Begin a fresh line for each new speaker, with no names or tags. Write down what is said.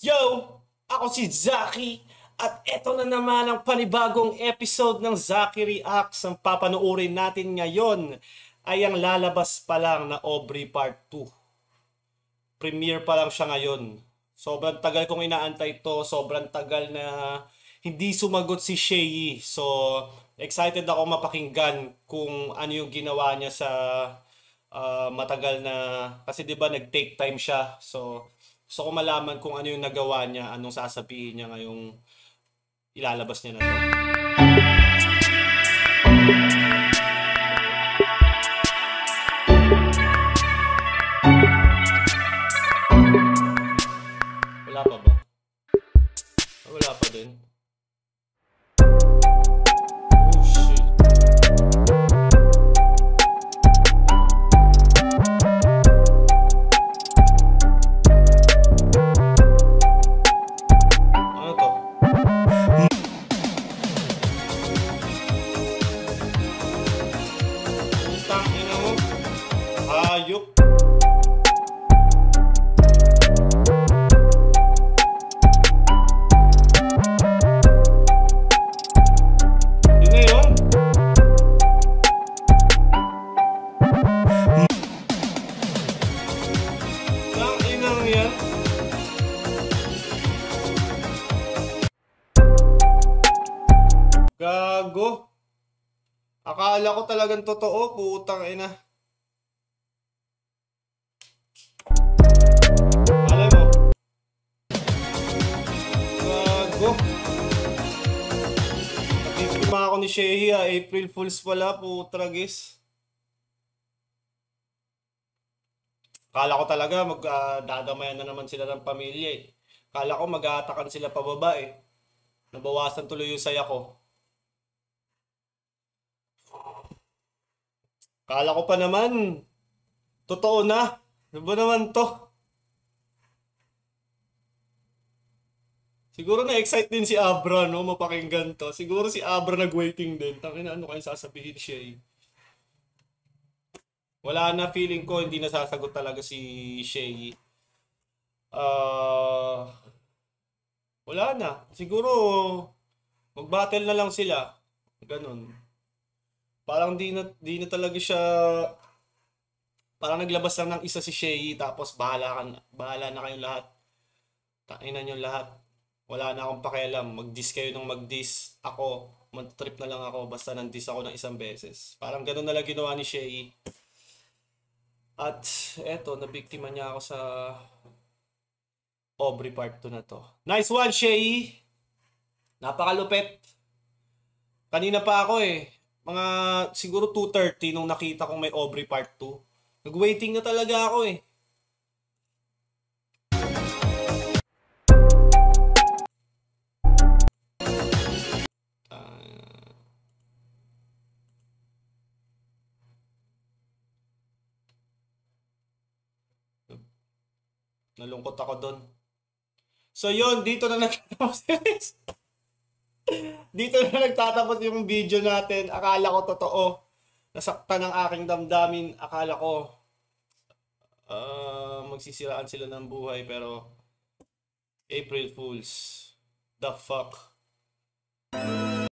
Yo! Ako si Zaki at eto na naman ang panibagong episode ng Zaki Reacts. Ang papanoorin natin ngayon ay ang lalabas pa lang na Aubrey Part 2. Premiere pa lang siya ngayon. Sobrang tagal kong inaantay to, sobrang tagal na hindi sumagot si Shei. So, excited ako mapakinggan kung ano yung ginawa niya sa matagal na kasi 'di ba nag-take time siya. So, gusto ko malaman kung ano yung nagawa niya, anong sasabihin niya ngayong ilalabas niya na to. Wala pa ba? Wala pa din. Oh shit. Ano to? Putang ina mo. Ayok. Yun na yun. Tang inang yan. Gago. Akala ko talagang totoo, putang ina. Alam mo. Gago. Nabiktima ako ni Shehi April Fools pala, putragis. Akala ko talaga dadamayan na naman sila ng pamilya eh. Akala ko mag-aatakan sila pababa eh. Nabawasan tuloy yung saya ko. Akala ko pa naman, totoo na. Ano ba naman to? Siguro na-excite din si Abra, no? Mapakinggan to. Siguro si Abra nag-waiting din. Tangina, ano kayong sasabihin siya eh. Wala na, feeling ko hindi nasasagot talaga si Shay. Ah, wala na. Siguro mag-battle na lang sila. Ganun. Parang di na talaga siya, parang naglabas lang ng isa si Shay tapos bahala na kayong lahat. Tainan niyo lahat. Wala na akong pakialam. Mag-diss kayo ng mag-diss. Ako, mag-trip na lang ako basta nang-diss ako ng isang beses. Parang ganun na lang ginawa ni Shay. At eto, nabiktima niya ako sa Aubrey Part 2 na to. Nice one, Shay! Napakalupit. Kanina pa ako eh. Mga siguro 2:30 nung nakita kong may Aubrey Part 2. Nag-waiting na talaga ako eh. Ah, nalungkot ako doon. So yun, dito na nagtatapos. Dito na nagtatapos yung video natin. Akala ko totoo. Nasaktan ang aking damdamin. Akala ko magsisiraan sila ng buhay pero April Fools. The fuck?